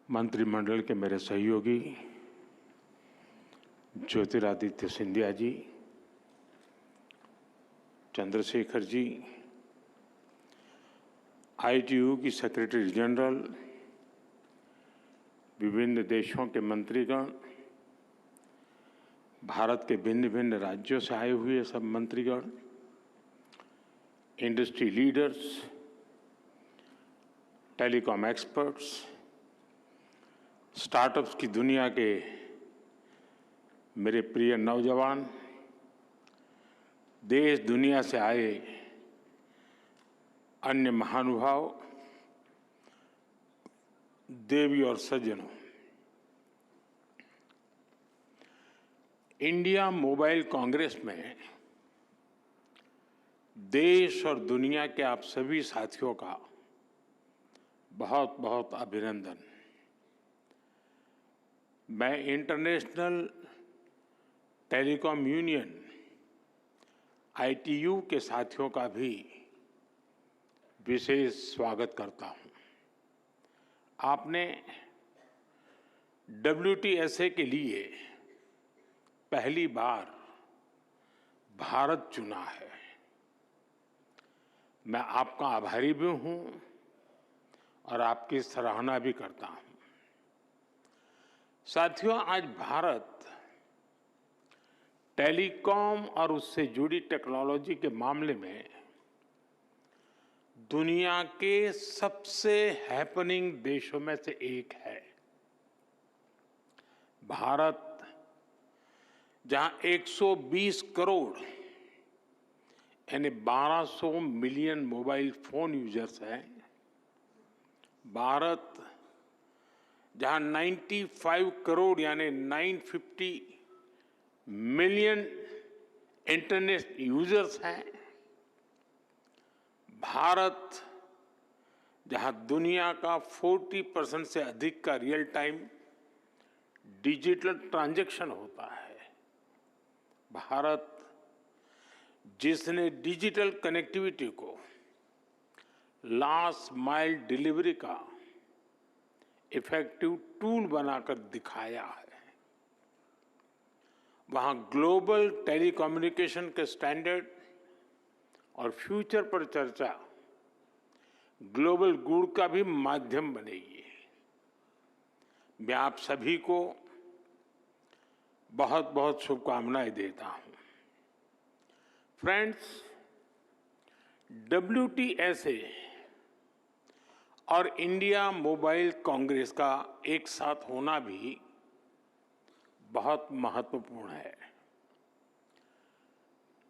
मंत्रिमंडल के मेरे सहयोगी ज्योतिरादित्य सिंधिया जी, चंद्रशेखर जी, ITU की सेक्रेटरी जनरल, विभिन्न देशों के मंत्रीगण, भारत के भिन्न भिन्न राज्यों से आए हुए सब मंत्रीगण, industry leaders, telecom experts, startups की दुनिया के मेरे प्रिय नौजवान, देश दुनिया से आए अन्य महानुभाव, देवी और सज्जनों, इंडिया मोबाइल कांग्रेस में देश और दुनिया के आप सभी साथियों का बहुत बहुत अभिनंदन। मैं इंटरनेशनल टेलीकॉम यूनियन ITU के साथियों का भी विशेष स्वागत करता हूं। आपने WTSA के लिए पहली बार भारत चुना है। मैं आपका आभारी भी हूं और आपकी सराहना भी करता हूं। साथियों, आज भारत टेलीकॉम और उससे जुड़ी टेक्नोलॉजी के मामले में दुनिया के सबसे हैपनिंग देशों में से एक है। भारत जहां 120 करोड़ यानी 1200 मिलियन मोबाइल फोन यूजर्स हैं, भारत जहां 95 करोड़ यानी 950 मिलियन इंटरनेट यूजर्स हैं, भारत जहां दुनिया का 40% से अधिक का रियल टाइम डिजिटल ट्रांजैक्शन होता है, भारत जिसने डिजिटल कनेक्टिविटी को लास्ट माइल डिलीवरी का इफेक्टिव टूल बनाकर दिखाया है, वहां ग्लोबल टेलीकम्युनिकेशन के स्टैंडर्ड और फ्यूचर पर चर्चा ग्लोबल गुड का भी माध्यम बनेगी। मैं आप सभी को बहुत बहुत शुभकामनाएं देता हूं। फ्रेंड्स, WTSA और इंडिया मोबाइल कांग्रेस का एक साथ होना भी बहुत महत्वपूर्ण है।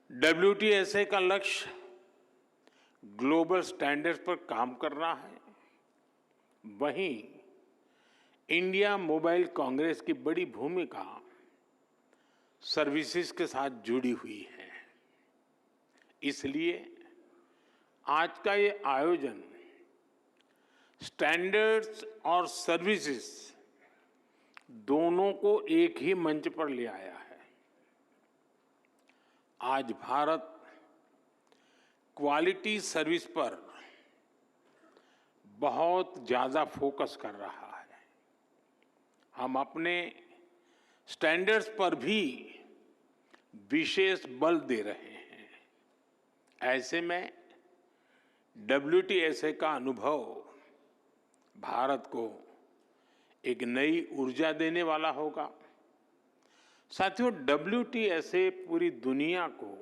WTSA का लक्ष्य ग्लोबल स्टैंडर्ड्स पर काम करना है, वहीं इंडिया मोबाइल कांग्रेस की बड़ी भूमिका सर्विसेज के साथ जुड़ी हुई है। इसलिए आज का ये आयोजन स्टैंडर्ड्स और सर्विसेज दोनों को एक ही मंच पर ले आया है। आज भारत क्वालिटी सर्विस पर बहुत ज्यादा फोकस कर रहा है। हम अपने स्टैंडर्ड्स पर भी विशेष बल दे रहे हैं। ऐसे में WTSA का अनुभव भारत को एक नई ऊर्जा देने वाला होगा। साथियों, WTSA पूरी दुनिया को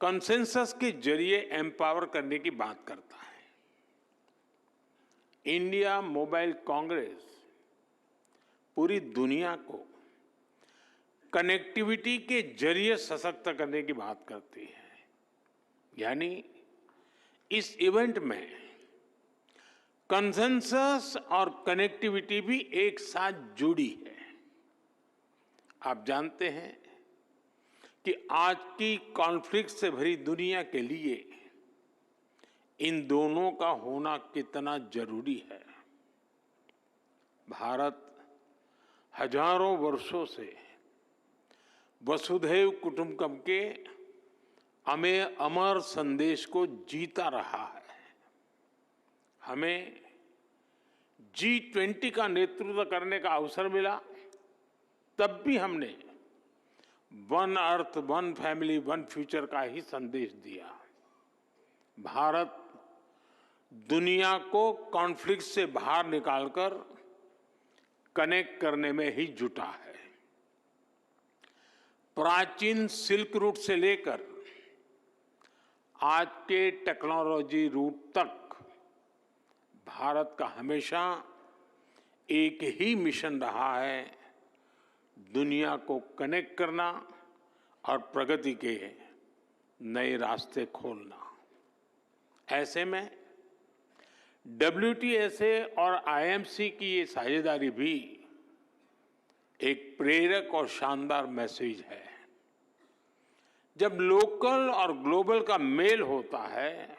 कंसेंसस के जरिए एम्पावर करने की बात करता है। इंडिया मोबाइल कांग्रेस पूरी दुनिया को कनेक्टिविटी के जरिए सशक्त करने की बात करती है। यानी इस इवेंट में कंसेंसस और कनेक्टिविटी भी एक साथ जुड़ी है। आप जानते हैं कि आज की कॉन्फ्लिक्ट से भरी दुनिया के लिए इन दोनों का होना कितना जरूरी है। भारत हजारों वर्षों से वसुधैव कुटुंबकम के अमर संदेश को जीता रहा है। हमें G20 का नेतृत्व करने का अवसर मिला, तब भी हमने one earth, one family, one future का ही संदेश दिया। भारत दुनिया को कॉन्फ्लिक्ट से बाहर निकालकर कनेक्ट करने में ही जुटा है। प्राचीन सिल्क रूट से लेकर आज के टेक्नोलॉजी रूट तक भारत का हमेशा एक ही मिशन रहा है, दुनिया को कनेक्ट करना और प्रगति के नए रास्ते खोलना। ऐसे में WTSA और IMC की ये साझेदारी भी एक प्रेरक और शानदार मैसेज है। जब लोकल और ग्लोबल का मेल होता है,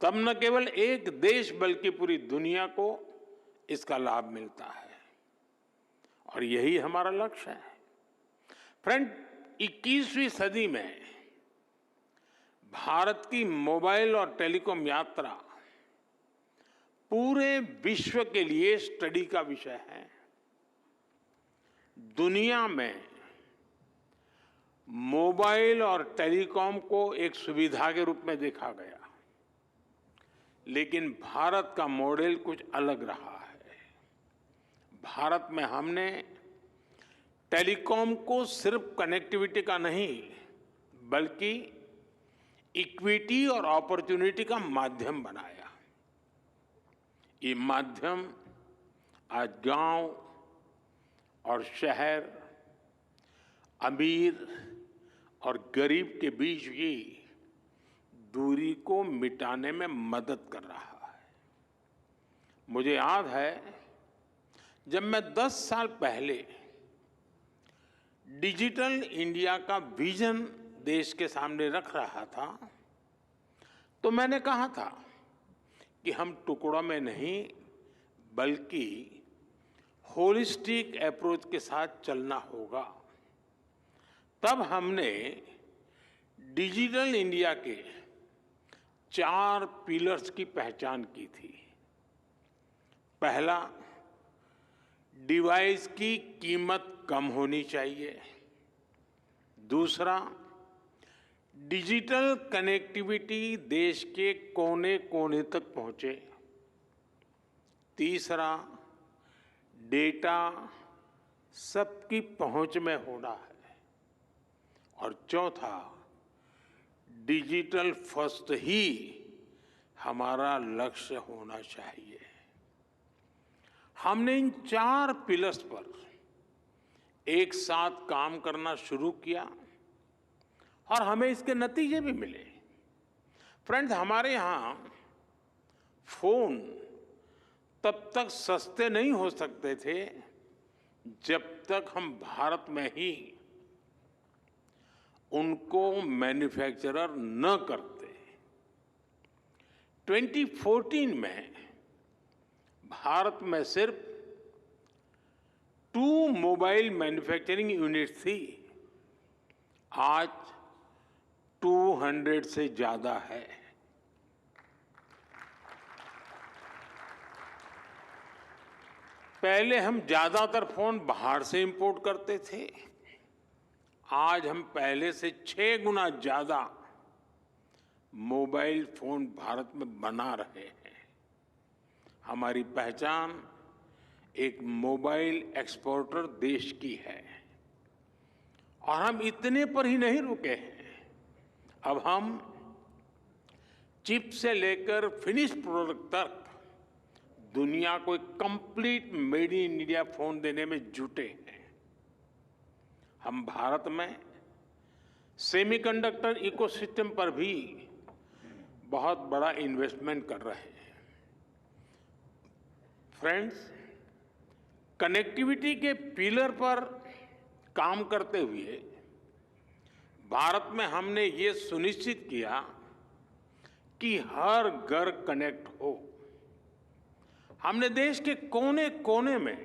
तब न केवल एक देश बल्कि पूरी दुनिया को इसका लाभ मिलता है, और यही हमारा लक्ष्य है। फ्रेंड, 21वीं सदी में भारत की मोबाइल और टेलीकॉम यात्रा पूरे विश्व के लिए स्टडी का विषय है। दुनिया में मोबाइल और टेलीकॉम को एक सुविधा के रूप में देखा गया, लेकिन भारत का मॉडल कुछ अलग रहा है। भारत में हमने टेलीकॉम को सिर्फ कनेक्टिविटी का नहीं, बल्कि इक्विटी और अपॉर्चुनिटी का माध्यम बनाया। ये माध्यम आज गांव और शहर, अमीर और गरीब के बीच की दूरी को मिटाने में मदद कर रहा है। मुझे याद है, जब मैं 10 साल पहले डिजिटल इंडिया का विजन देश के सामने रख रहा था, तो मैंने कहा था कि हम टुकड़ों में नहीं, बल्कि होलिस्टिक अप्रोच के साथ चलना होगा। तब हमने डिजिटल इंडिया के 4 पिलर्स की पहचान की थी। पहला, डिवाइस की कीमत कम होनी चाहिए। दूसरा, डिजिटल कनेक्टिविटी देश के कोने कोने तक पहुंचे। तीसरा, डेटा सबकी पहुंच में होना है। और चौथा, डिजिटल फर्स्ट ही हमारा लक्ष्य होना चाहिए। हमने इन 4 पिलर्स पर एक साथ काम करना शुरू किया और हमें इसके नतीजे भी मिले। फ्रेंड्स, हमारे यहाँ फोन तब तक सस्ते नहीं हो सकते थे जब तक हम भारत में ही उनको मैन्युफैक्चरर न करते। 2014 में भारत में सिर्फ 2 मोबाइल मैन्युफैक्चरिंग यूनिट थी, आज 200 से ज्यादा है। पहले हम ज्यादातर फोन बाहर से इंपोर्ट करते थे, आज हम पहले से 6 गुना ज्यादा मोबाइल फोन भारत में बना रहे हैं। हमारी पहचान एक मोबाइल एक्सपोर्टर देश की है, और हम इतने पर ही नहीं रुके हैं। अब हम चिप से लेकर फिनिश प्रोडक्ट तक दुनिया को एक complete made in India phone देने में जुटे हैं। हम भारत में सेमीकंडक्टर इकोसिस्टम पर भी बहुत बड़ा इन्वेस्टमेंट कर रहे हैं। फ्रेंड्स, कनेक्टिविटी के पिलर पर काम करते हुए भारत में हमने ये सुनिश्चित किया कि हर घर कनेक्ट हो। हमने देश के कोने कोने में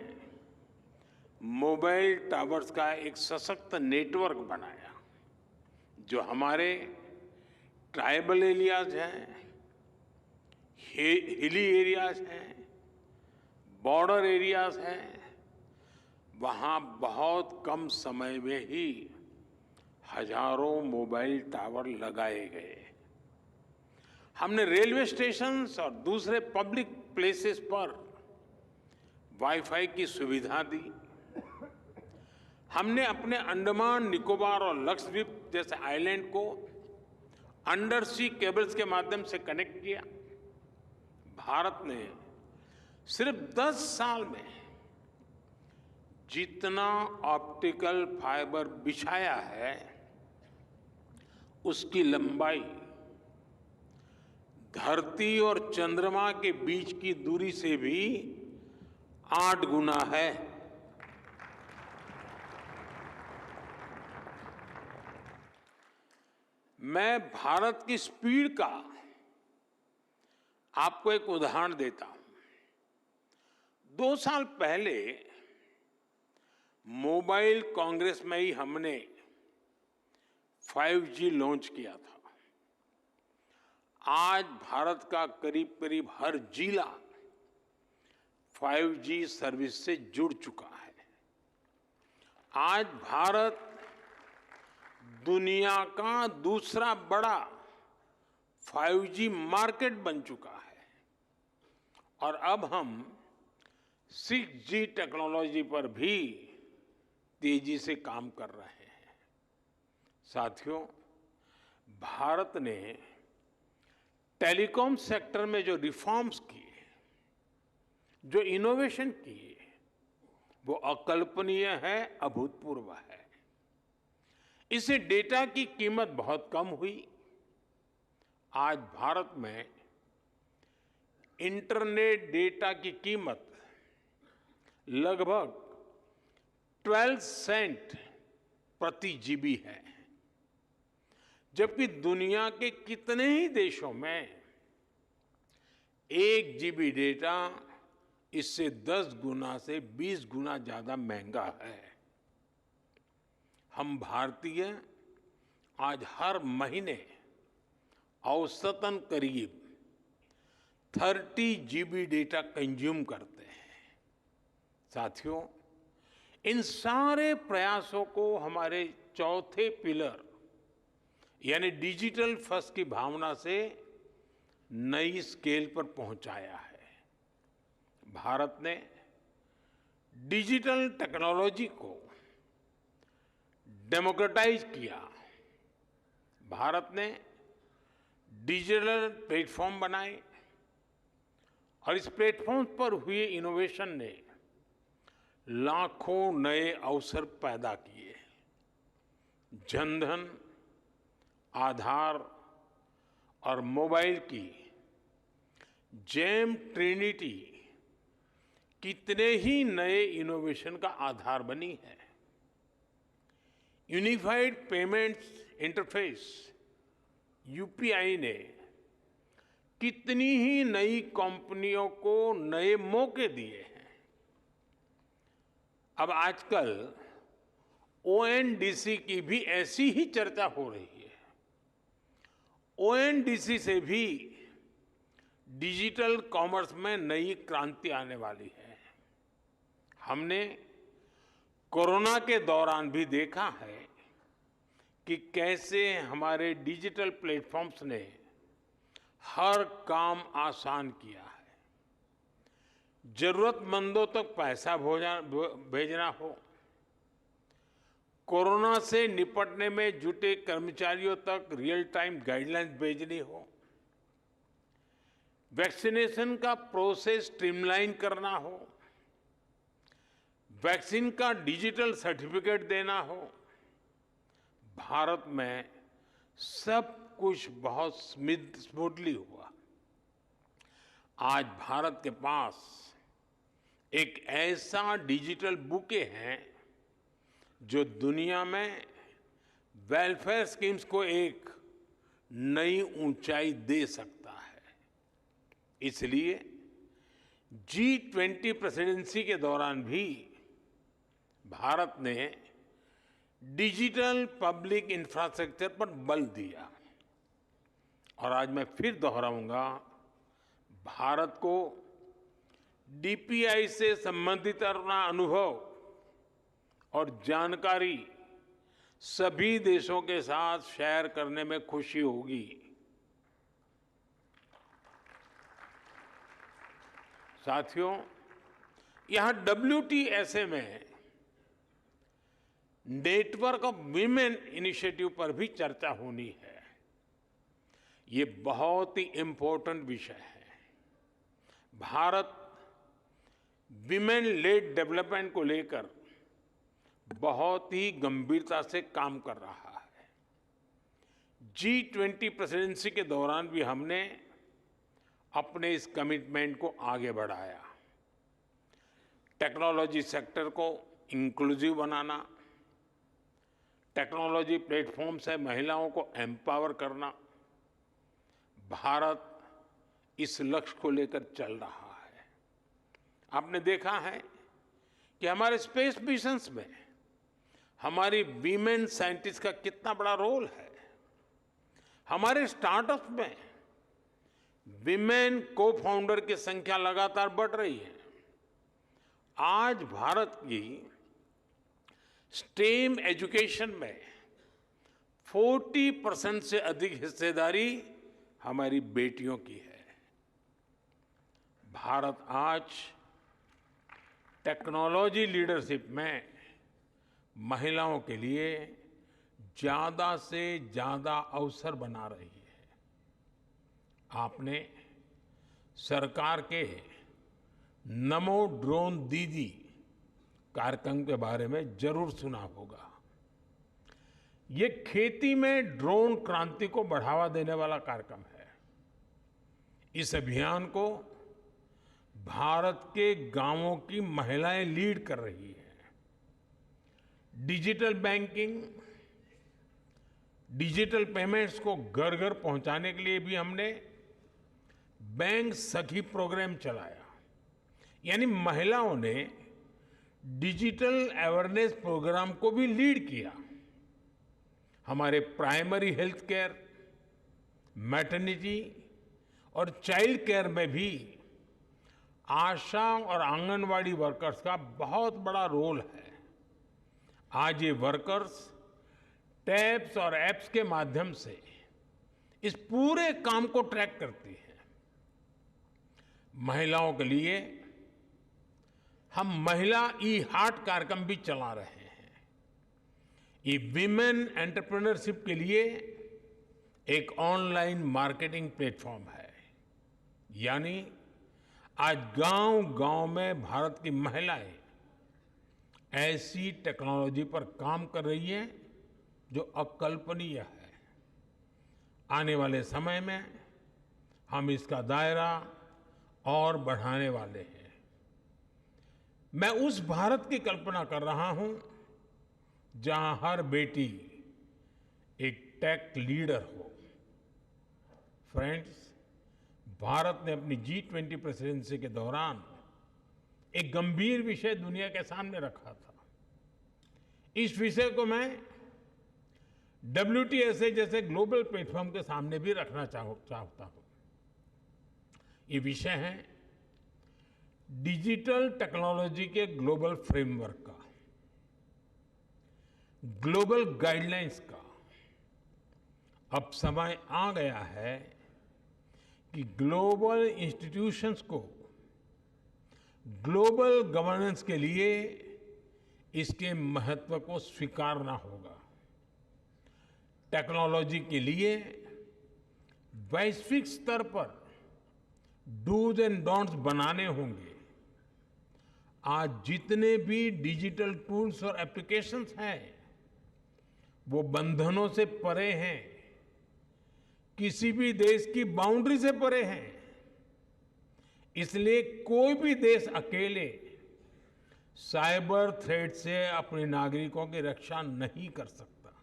मोबाइल टावर्स का एक सशक्त नेटवर्क बनाया, जो हमारे ट्राइबल एरियाज हैं, हिली एरियाज हैं, बॉर्डर एरियाज हैं, वहां बहुत कम समय में ही हजारों मोबाइल टावर लगाए गए। हमने रेलवे स्टेशंस और दूसरे पब्लिक प्लेसेस पर वाईफाई की सुविधा दी। हमने अपने अंडमान निकोबार और लक्षद्वीप जैसे आइलैंड को अंडर सी केबल्स के माध्यम से कनेक्ट किया। भारत ने सिर्फ 10 साल में जितना ऑप्टिकल फाइबर बिछाया है, उसकी लंबाई धरती और चंद्रमा के बीच की दूरी से भी 8 गुना है। मैं भारत की स्पीड का आपको एक उदाहरण देता हूं। 2 साल पहले मोबाइल कांग्रेस में ही हमने 5G लॉन्च किया था। आज भारत का करीब करीब हर जिला 5G सर्विस से जुड़ चुका है। आज भारत दुनिया का दूसरा बड़ा 5G मार्केट बन चुका है और अब हम 6G टेक्नोलॉजी पर भी तेजी से काम कर रहे हैं। साथियों, भारत ने टेलीकॉम सेक्टर में जो रिफॉर्म्स किए, जो इनोवेशन किए, वो अकल्पनीय है, अभूतपूर्व है। इससे डेटा की कीमत बहुत कम हुई। आज भारत में इंटरनेट डेटा की कीमत लगभग 12 सेंट प्रति जीबी है, जबकि दुनिया के कितने ही देशों में 1 जीबी डेटा इससे 10 गुना से 20 गुना ज्यादा महंगा है। हम भारतीय आज हर महीने औसतन करीब 30 जीबी डेटा कंज्यूम करते हैं। साथियों, इन सारे प्रयासों को हमारे चौथे पिलर यानी डिजिटल फर्स्ट की भावना से नई स्केल पर पहुंचाया है। भारत ने डिजिटल टेक्नोलॉजी को डेमोक्रेटाइज किया। भारत ने डिजिटल प्लेटफॉर्म बनाए और इस प्लेटफॉर्म पर हुए इनोवेशन ने लाखों नए अवसर पैदा किए। जनधन, आधार और मोबाइल की जेम ट्रिनिटी कितने ही नए इनोवेशन का आधार बनी है। यूनिफाइड पेमेंट्स इंटरफेस यूपीआई ने कितनी ही नई कंपनियों को नए मौके दिए हैं। अब आजकल ओएनडीसी की भी ऐसी ही चर्चा हो रही है। ओएनडीसी से भी डिजिटल कॉमर्स में नई क्रांति आने वाली है। हमने कोरोना के दौरान भी देखा है कि कैसे हमारे डिजिटल प्लेटफॉर्म्स ने हर काम आसान किया है। जरूरतमंदों तक पैसा भेजना हो, कोरोना से निपटने में जुटे कर्मचारियों तक रियल टाइम गाइडलाइंस भेजनी हो, वैक्सीनेशन का प्रोसेस स्ट्रीमलाइन करना हो, वैक्सीन का डिजिटल सर्टिफिकेट देना हो, भारत में सब कुछ बहुत स्मूथली हुआ। आज भारत के पास एक ऐसा डिजिटल बुके है जो दुनिया में वेलफेयर स्कीम्स को एक नई ऊंचाई दे सकता है। इसलिए G20 प्रेसिडेंसी के दौरान भी भारत ने डिजिटल पब्लिक इंफ्रास्ट्रक्चर पर बल दिया और आज मैं फिर दोहराऊंगा, भारत को डीपीआई से संबंधित अपना अनुभव और जानकारी सभी देशों के साथ शेयर करने में खुशी होगी। साथियों, यहां WTSA में नेटवर्क ऑफ वीमेन इनिशिएटिव पर भी चर्चा होनी है। ये बहुत ही इंपॉर्टेंट विषय है। भारत विमेन लेड डेवलपमेंट को लेकर बहुत ही गंभीरता से काम कर रहा है। G20 प्रेसिडेंसी के दौरान भी हमने अपने इस कमिटमेंट को आगे बढ़ाया। टेक्नोलॉजी सेक्टर को इंक्लूसिव बनाना, टेक्नोलॉजी प्लेटफॉर्म से महिलाओं को एम्पावर करना, भारत इस लक्ष्य को लेकर चल रहा है। आपने देखा है कि हमारे स्पेस मिशंस में हमारी वीमेन साइंटिस्ट का कितना बड़ा रोल है। हमारे स्टार्टअप में विमेन को फाउंडर की संख्या लगातार बढ़ रही है। आज भारत की स्टेम एजुकेशन में 40% से अधिक हिस्सेदारी हमारी बेटियों की है। भारत आज टेक्नोलॉजी लीडरशिप में महिलाओं के लिए ज्यादा से ज्यादा अवसर बना रही है। आपने सरकार के नमो ड्रोन दीदी कार्यक्रम के बारे में जरूर सुना होगा। ये खेती में ड्रोन क्रांति को बढ़ावा देने वाला कार्यक्रम है। इस अभियान को भारत के गांवों की महिलाएं लीड कर रही हैं। डिजिटल बैंकिंग, डिजिटल पेमेंट्स को घर घर पहुंचाने के लिए भी हमने बैंक सखी प्रोग्राम चलाया। यानी महिलाओं ने डिजिटल अवेयरनेस प्रोग्राम को भी लीड किया। हमारे प्राइमरी हेल्थ केयर, मैटरनिटी और चाइल्ड केयर में भी आशा और आंगनवाड़ी वर्कर्स का बहुत बड़ा रोल है। आज ये वर्कर्स टैब्स और ऐप्स के माध्यम से इस पूरे काम को ट्रैक करती हैं। महिलाओं के लिए हम महिला ई-हार्ट कार्यक्रम भी चला रहे हैं। ये विमेन एंटरप्रेन्योरशिप के लिए एक ऑनलाइन मार्केटिंग प्लेटफॉर्म है। यानी आज गांव-गांव में भारत की महिलाएं ऐसी टेक्नोलॉजी पर काम कर रही हैं जो अकल्पनीय है। आने वाले समय में हम इसका दायरा और बढ़ाने वाले हैं। मैं उस भारत की कल्पना कर रहा हूं जहां हर बेटी एक टेक लीडर हो। फ्रेंड्स, भारत ने अपनी G20 प्रेसिडेंसी के दौरान एक गंभीर विषय दुनिया के सामने रखा था। इस विषय को मैं WTSA जैसे ग्लोबल प्लेटफॉर्म के सामने भी रखना चाहता हूं। ये विषय है डिजिटल टेक्नोलॉजी के ग्लोबल फ्रेमवर्क का, ग्लोबल गाइडलाइंस का। अब समय आ गया है कि ग्लोबल इंस्टीट्यूशंस को ग्लोबल गवर्नेंस के लिए इसके महत्व को स्वीकारना होगा। टेक्नोलॉजी के लिए वैश्विक स्तर पर डूज एंड डोंट्स बनाने होंगे। आज जितने भी डिजिटल टूल्स और एप्लीकेशंस हैं वो बंधनों से परे हैं, किसी भी देश की बाउंड्री से परे हैं। इसलिए कोई भी देश अकेले साइबर थ्रेट से अपने नागरिकों की रक्षा नहीं कर सकता।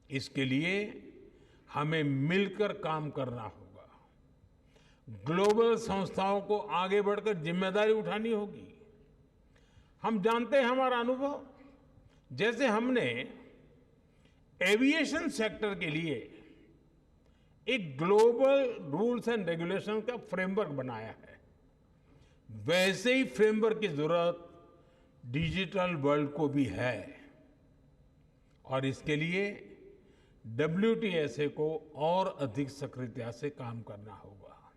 इसके लिए हमें मिलकर काम करना होगा। ग्लोबल संस्थाओं को आगे बढ़कर जिम्मेदारी उठानी होगी। हम जानते हैं, हमारा अनुभव, जैसे हमने एविएशन सेक्टर के लिए एक ग्लोबल रूल्स एंड रेगुलेशन का फ्रेमवर्क बनाया है। वैसे ही फ्रेमवर्क की जरूरत डिजिटल वर्ल्ड को भी है और इसके लिए WTSA को और अधिक सक्रियता से काम करना होगा।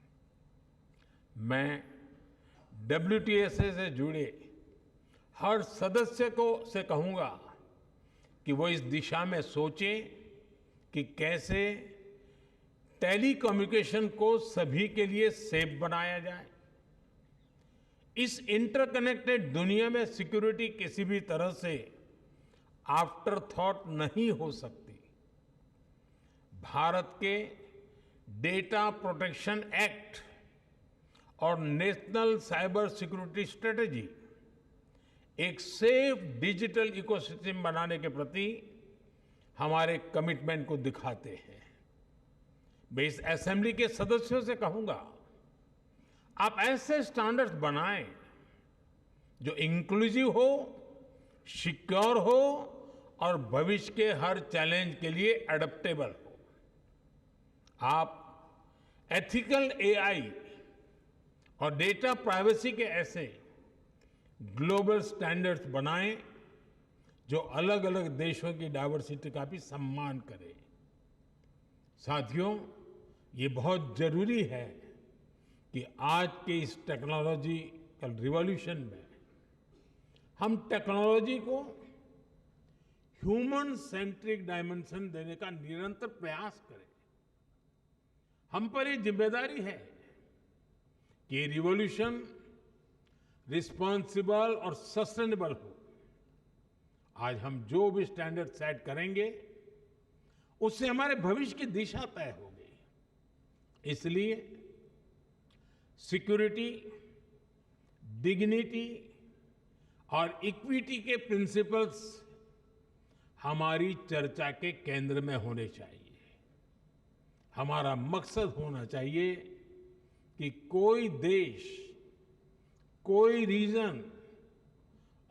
मैं WTSA से जुड़े हर सदस्य को से कहूंगा कि वो इस दिशा में सोचें कि कैसे टेलीकम्युनिकेशन को सभी के लिए सेफ बनाया जाए। इस इंटरकनेक्टेड दुनिया में सिक्योरिटी किसी भी तरह से आफ्टर थॉट नहीं हो सकती। भारत के डेटा प्रोटेक्शन एक्ट और नेशनल साइबर सिक्योरिटी स्ट्रेटेजी एक सेफ डिजिटल इकोसिस्टम बनाने के प्रति हमारे कमिटमेंट को दिखाते हैं। मैं इस असेंबली के सदस्यों से कहूंगा, आप ऐसे स्टैंडर्ड्स बनाएं जो इंक्लूसिव हो, सिक्योर हो और भविष्य के हर चैलेंज के लिए एडेप्टेबल हो। आप एथिकल AI और डेटा प्राइवेसी के ऐसे ग्लोबल स्टैंडर्ड्स बनाएं जो अलग अलग देशों की डाइवर्सिटी का भी सम्मान करें। साथियों, ये बहुत जरूरी है कि आज के इस टेक्नोलॉजिकल रिवॉल्यूशन में हम टेक्नोलॉजी को ह्यूमन सेंट्रिक डायमेंशन देने का निरंतर प्रयास करें। हम पर ये जिम्मेदारी है कि ये रिवॉल्यूशन रिस्पॉन्सिबल और सस्टेनेबल हो। आज हम जो भी स्टैंडर्ड सेट करेंगे उससे हमारे भविष्य की दिशा तय होगी। इसलिए सिक्योरिटी, डिग्निटी और इक्विटी के प्रिंसिपल्स हमारी चर्चा के केंद्र में होने चाहिए। हमारा मकसद होना चाहिए कि कोई देश, कोई रीजन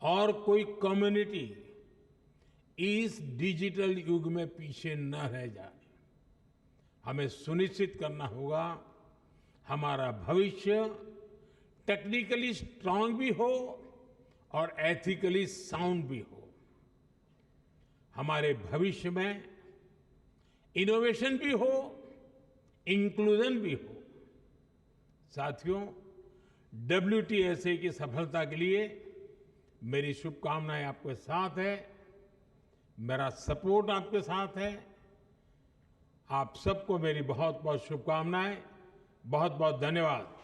और कोई कम्युनिटी इस डिजिटल युग में पीछे न रह जाए। हमें सुनिश्चित करना होगा हमारा भविष्य टेक्निकली स्ट्रांग भी हो और एथिकली साउंड भी हो। हमारे भविष्य में इनोवेशन भी हो, इंक्लूजन भी हो। साथियों, WTSA की सफलता के लिए मेरी शुभकामनाएं आपके साथ है, मेरा सपोर्ट आपके साथ है। आप सबको मेरी बहुत बहुत शुभकामनाएं। बहुत बहुत धन्यवाद।